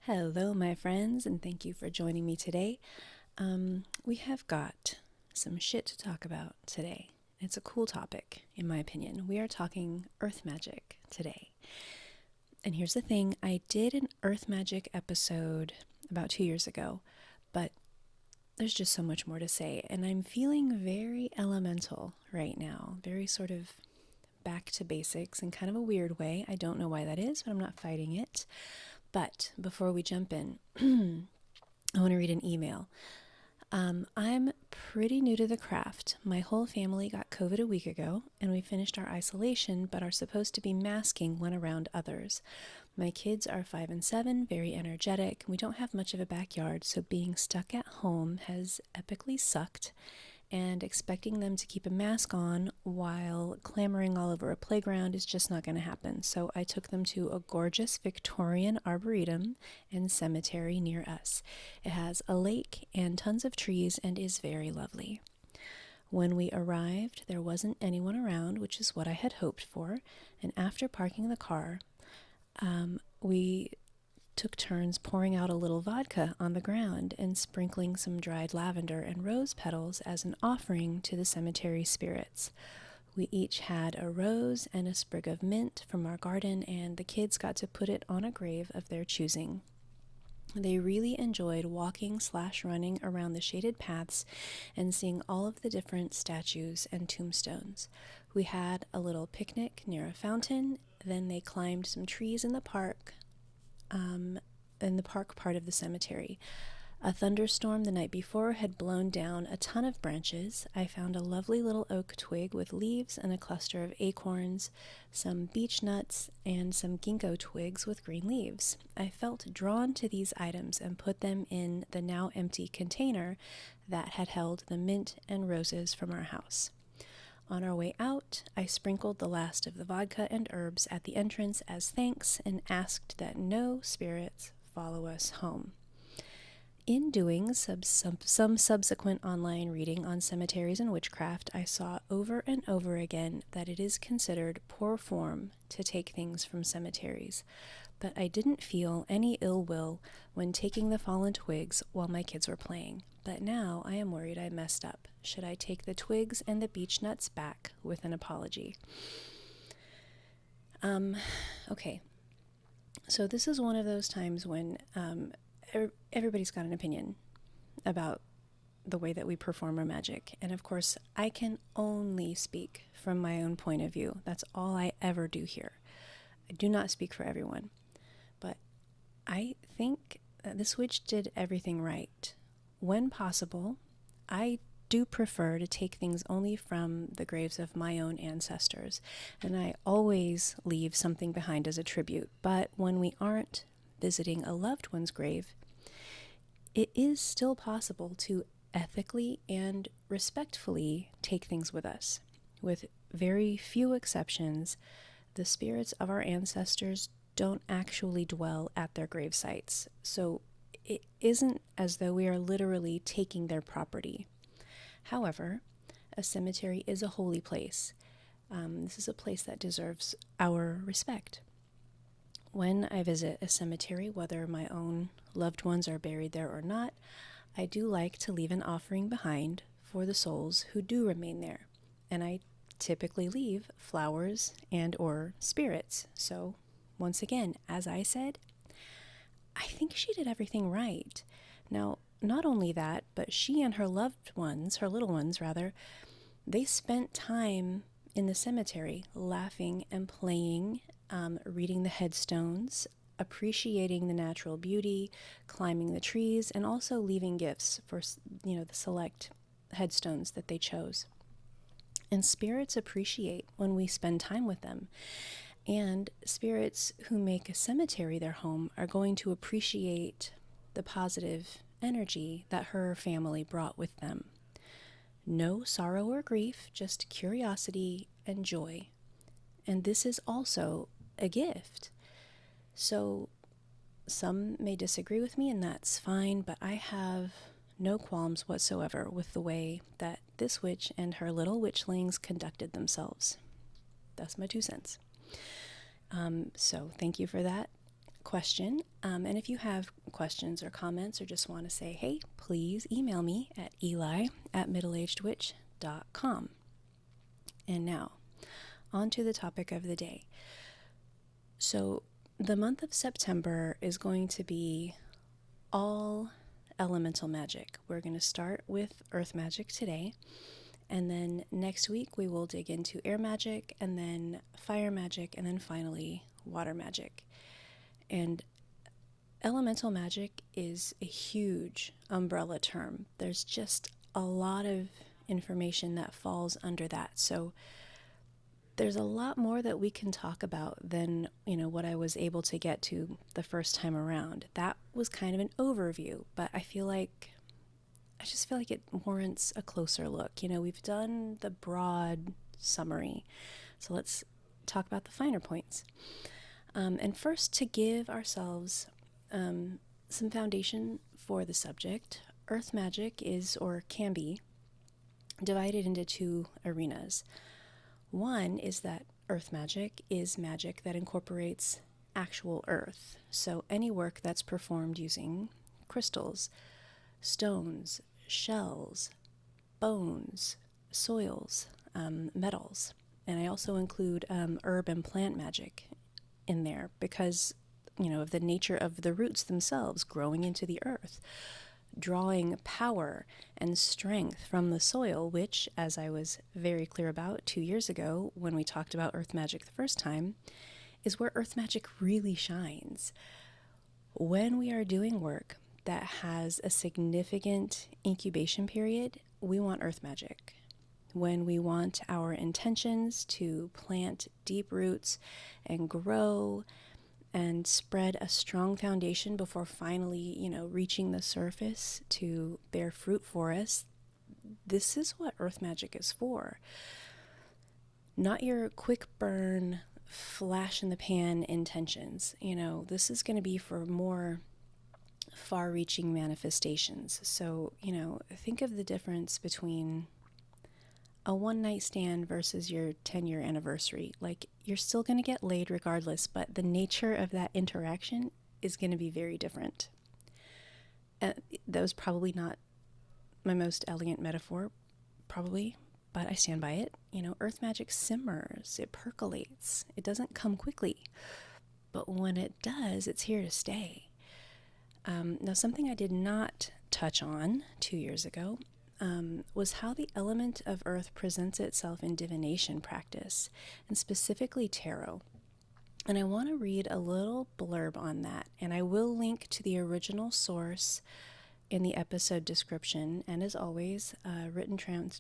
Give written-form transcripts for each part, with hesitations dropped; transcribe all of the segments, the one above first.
Hello, my friends, and thank you for joining me today. We have got some shit to talk about today. It's a cool topic, in my opinion. We are talking Earth Magic today. And here's the thing, I did an Earth Magic episode about 2 years ago, but there's just so much more to say, and I'm feeling very elemental right now, very sort of back to basics in kind of a weird way. I don't know why that is, but I'm not fighting it. But before we jump in, I want to read an email. I'm pretty new to the craft. My whole family got COVID a week ago, and we finished our isolation, but are supposed to be masking when around others. My kids are 5 and 7, very energetic. We don't have much of a backyard, so being stuck at home has epically sucked, and expecting them to keep a mask on while clamoring all over a playground is just not going to happen. So I took them to a gorgeous Victorian arboretum and cemetery near us. It has a lake and tons of trees and is very lovely. When we arrived, there wasn't anyone around, which is what I had hoped for, and after parking the car, we took turns pouring out a little vodka on the ground and sprinkling some dried lavender and rose petals as an offering to the cemetery spirits. We each had a rose and a sprig of mint from our garden, and the kids got to put it on a grave of their choosing. They really enjoyed walking/running around the shaded paths and seeing all of the different statues and tombstones. We had a little picnic near a fountain, then they climbed some trees in the park part of the cemetery. A thunderstorm the night before had blown down a ton of branches. I found a lovely little oak twig with leaves and a cluster of acorns, some beech nuts, and some ginkgo twigs with green leaves. I felt drawn to these items and put them in the now empty container that had held the mint and roses from our house. On our way out, I sprinkled the last of the vodka and herbs at the entrance as thanks and asked that no spirits follow us home. In doing some subsequent online reading on cemeteries and witchcraft, I saw over and over again that it is considered poor form to take things from cemeteries, but I didn't feel any ill will when taking the fallen twigs while my kids were playing. But now I am worried I messed up. Should I take the twigs and the beech nuts back with an apology? Okay. So this is one of those times when everybody's got an opinion about the way that we perform our magic. And of course, I can only speak from my own point of view. That's all I ever do here. I do not speak for everyone. But I think that this witch did everything right. When possible, I do prefer to take things only from the graves of my own ancestors, and I always leave something behind as a tribute. But when we aren't visiting a loved one's grave, it is still possible to ethically and respectfully take things with us. With very few exceptions, the spirits of our ancestors don't actually dwell at their grave sites, so it isn't as though we are literally taking their property. However, a cemetery is a holy place. This is a place that deserves our respect. When I visit a cemetery, whether my own loved ones are buried there or not, I do like to leave an offering behind for the souls who do remain there. And I typically leave flowers and or spirits. So, once again, as I said, I think she did everything right. Now, not only that, but she and her loved ones, her little ones rather, they spent time in the cemetery laughing and playing, reading the headstones, appreciating the natural beauty, climbing the trees, and also leaving gifts for, the select headstones that they chose. And spirits appreciate when we spend time with them. And spirits who make a cemetery their home are going to appreciate the positive energy that her family brought with them. No sorrow or grief, just curiosity and joy. And this is also a gift. So some may disagree with me, and that's fine, but I have no qualms whatsoever with the way that this witch and her little witchlings conducted themselves. That's my 2 cents. So thank you for that question. And if you have questions or comments or just want to say, hey, please email me at eli@middleagedwitch.com. And now, on to the topic of the day. So, the month of September is going to be all elemental magic. We're going to start with Earth Magic today, and then next week we will dig into air magic, and then fire magic, and then finally water magic. And elemental magic is a huge umbrella term. There's just a lot of information that falls under that. So there's a lot more that we can talk about than, what I was able to get to the first time around. That was kind of an overview, but I just feel like it warrants a closer look. We've done the broad summary, so let's talk about the finer points. And first, to give ourselves some foundation for the subject, Earth Magic is, or can be, divided into two arenas. One is that Earth Magic is magic that incorporates actual earth. So any work that's performed using crystals, stones, shells, bones, soils, metals. And I also include herb and plant magic in there because, of the nature of the roots themselves growing into the earth, drawing power and strength from the soil, which, as I was very clear about 2 years ago when we talked about Earth Magic the first time, is where Earth Magic really shines. When we are doing work that has a significant incubation period, we want Earth Magic. When we want our intentions to plant deep roots and grow and spread a strong foundation before finally, reaching the surface to bear fruit for us, this is what Earth Magic is for. Not your quick burn, flash in the pan intentions. This is going to be for more far-reaching manifestations. So, think of the difference between a one-night stand versus your 10-year anniversary. Like, you're still going to get laid regardless, but the nature of that interaction is going to be very different. That was probably not my most elegant metaphor, probably, but I stand by it. Earth magic simmers, it percolates, it doesn't come quickly, but when it does, it's here to stay. Now, something I did not touch on 2 years ago was how the element of earth presents itself in divination practice, and specifically tarot. And I want to read a little blurb on that, and I will link to the original source in the episode description. And as always, written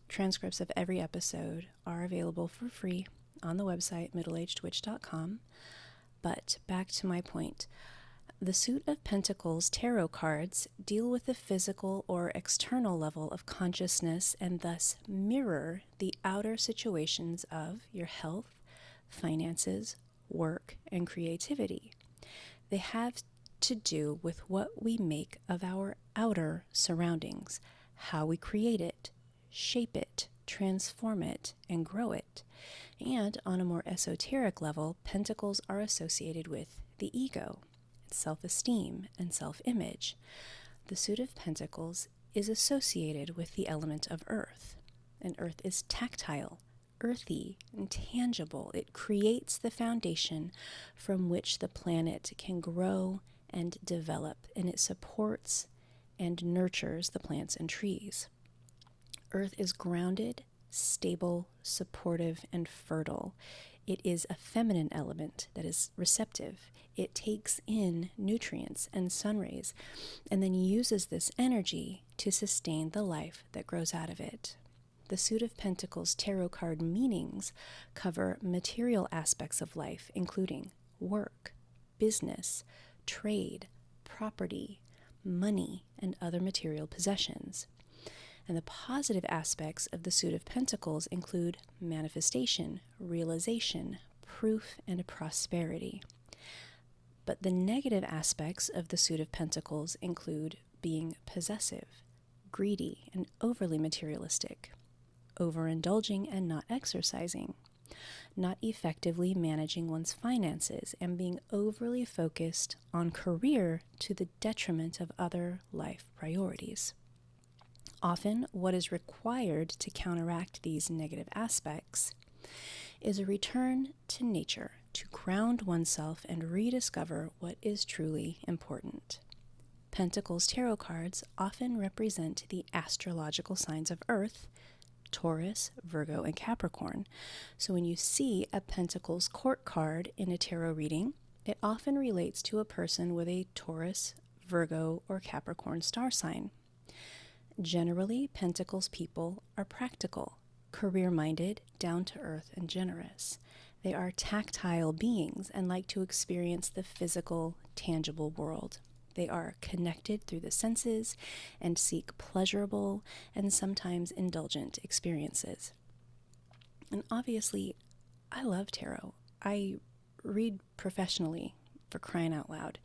transcripts of every episode are available for free on the website middleagedwitch.com. But back to my point. The Suit of Pentacles tarot cards deal with the physical or external level of consciousness and thus mirror the outer situations of your health, finances, work, and creativity. They have to do with what we make of our outer surroundings, how we create it, shape it, transform it, and grow it. And on a more esoteric level, pentacles are associated with the ego, self-esteem, and self-image. The Suit of Pentacles is associated with the element of earth, and earth is tactile, earthy, and tangible. It creates the foundation from which the planet can grow and develop, and it supports and nurtures the plants and trees. Earth is grounded, stable, supportive, and fertile. It is a feminine element that is receptive. It takes in nutrients and sun rays and then uses this energy to sustain the life that grows out of it. The Suit of Pentacles tarot card meanings cover material aspects of life, including work, business, trade, property, money, and other material possessions. And the positive aspects of the Suit of Pentacles include manifestation, realization, proof, and prosperity. But the negative aspects of the Suit of Pentacles include being possessive, greedy, and overly materialistic, overindulging and not exercising, not effectively managing one's finances, and being overly focused on career to the detriment of other life priorities. Often, what is required to counteract these negative aspects is a return to nature, to ground oneself and rediscover what is truly important. Pentacles tarot cards often represent the astrological signs of Earth, Taurus, Virgo, and Capricorn. So when you see a Pentacles court card in a tarot reading, it often relates to a person with a Taurus, Virgo, or Capricorn star sign. Generally, Pentacles people are practical, career-minded, down-to-earth, and generous. They are tactile beings and like to experience the physical, tangible world. They are connected through the senses and seek pleasurable and sometimes indulgent experiences. And obviously, I love tarot. I read professionally, for crying out loud.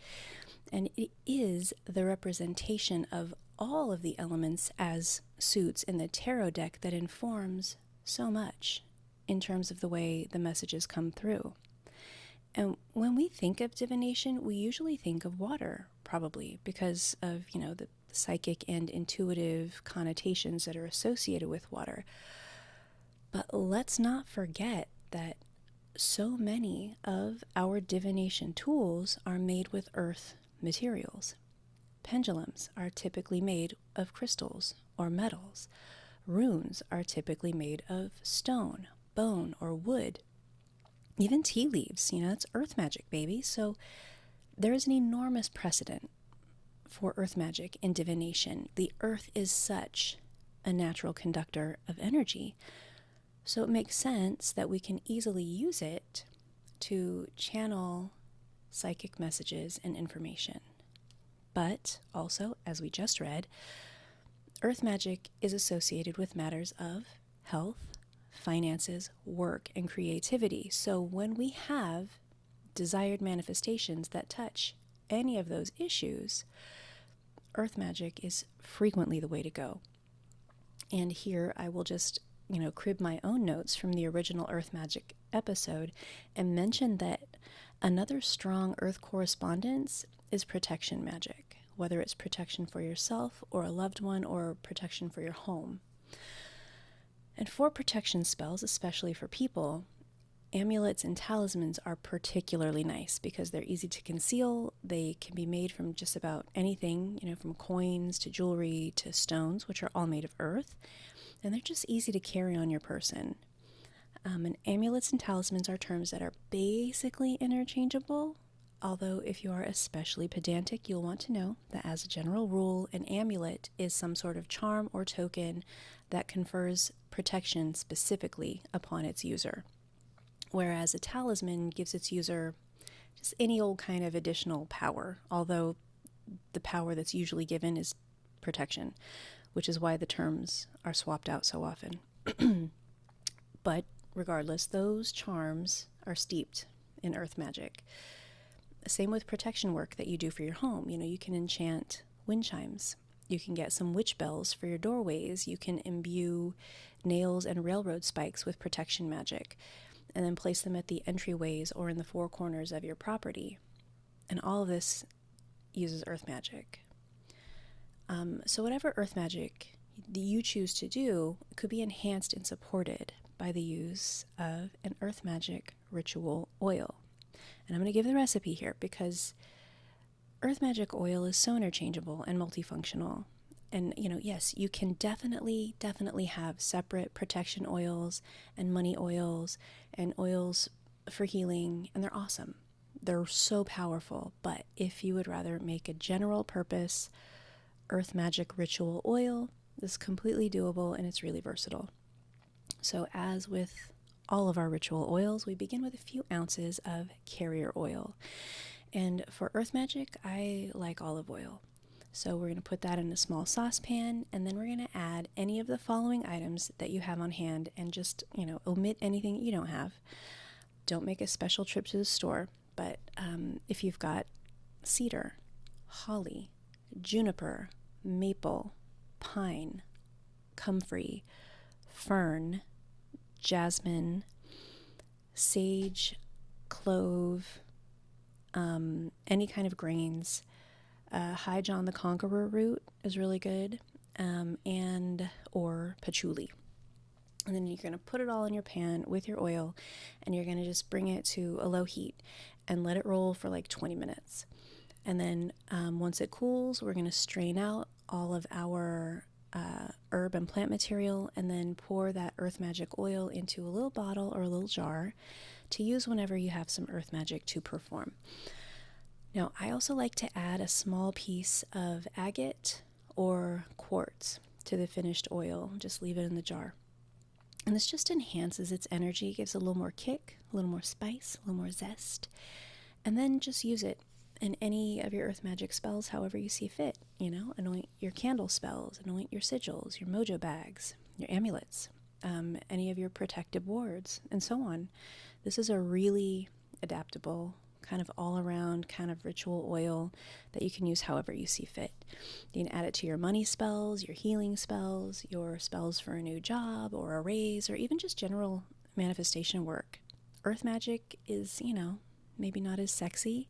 And it is the representation of all of the elements as suits in the tarot deck that informs so much in terms of the way the messages come through. And when we think of divination, we usually think of water, probably, because of, the psychic and intuitive connotations that are associated with water. But let's not forget that so many of our divination tools are made with earth materials. Pendulums are typically made of crystals or metals. Runes are typically made of stone, bone, or wood. Even tea leaves, it's earth magic, baby. So there is an enormous precedent for earth magic in divination. The earth is such a natural conductor of energy. So it makes sense that we can easily use it to channel psychic messages and information. But also, as we just read, earth magic is associated with matters of health, finances, work, and creativity. So when we have desired manifestations that touch any of those issues, earth magic is frequently the way to go. And here I will just, crib my own notes from the original Earth Magic episode and mention that another strong earth correspondence is protection magic, whether it's protection for yourself or a loved one or protection for your home. And for protection spells, especially for people, amulets and talismans are particularly nice because they're easy to conceal. They can be made from just about anything, from coins to jewelry to stones, which are all made of earth. And they're just easy to carry on your person. And amulets and talismans are terms that are basically interchangeable, although if you are especially pedantic, you'll want to know that as a general rule, an amulet is some sort of charm or token that confers protection specifically upon its user, whereas a talisman gives its user just any old kind of additional power, although the power that's usually given is protection, which is why the terms are swapped out so often. But regardless, those charms are steeped in earth magic. Same with protection work that you do for your home. You can enchant wind chimes. You can get some witch bells for your doorways. You can imbue nails and railroad spikes with protection magic and then place them at the entryways or in the four corners of your property. And all of this uses earth magic. So whatever earth magic you choose to do could be enhanced and supported by the use of an Earth Magick Ritual Oil. And I'm going to give the recipe here because Earth Magick Oil is so interchangeable and multifunctional. And, yes, you can definitely have separate protection oils and money oils and oils for healing, and they're awesome. They're so powerful. But if you would rather make a general purpose Earth Magick Ritual Oil, this is completely doable and it's really versatile. So as with all of our ritual oils, we begin with a few ounces of carrier oil. And for Earth Magic, I like olive oil. So we're going to put that in a small saucepan, and then we're going to add any of the following items that you have on hand, and just, omit anything you don't have. Don't make a special trip to the store, but if you've got cedar, holly, juniper, maple, pine, comfrey, fern, jasmine, sage, clove, any kind of grains. High John the Conqueror root is really good, and or patchouli. And then you're going to put it all in your pan with your oil, and you're going to just bring it to a low heat and let it roll for like 20 minutes. And then once it cools, we're going to strain out all of our herb and plant material, and then pour that Earth Magick oil into a little bottle or a little jar to use whenever you have some Earth Magic to perform. Now, I also like to add a small piece of agate or quartz to the finished oil. Just leave it in the jar. And this just enhances its energy, gives a little more kick, a little more spice, a little more zest. And then just use it in any of your Earth Magic spells however you see fit. You know, anoint your candle spells, anoint your sigils, your mojo bags, your amulets, any of your protective wards, and so on. This is a really adaptable, kind of all-around kind of ritual oil that you can use however you see fit. You can add it to your money spells, your healing spells, your spells for a new job or a raise, or even just general manifestation work. Earth magic is, maybe not as sexy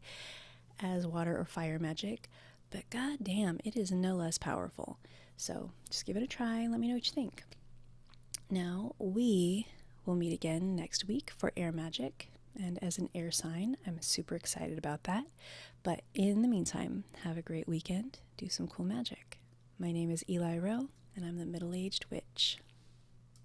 as water or fire magic, but goddamn, it is no less powerful. So just give it a try and let me know what you think. Now, we will meet again next week for Air Magic. And as an air sign, I'm super excited about that. But in the meantime, have a great weekend. Do some cool magic. My name is Eli Rowe, and I'm the Middle-Aged Witch.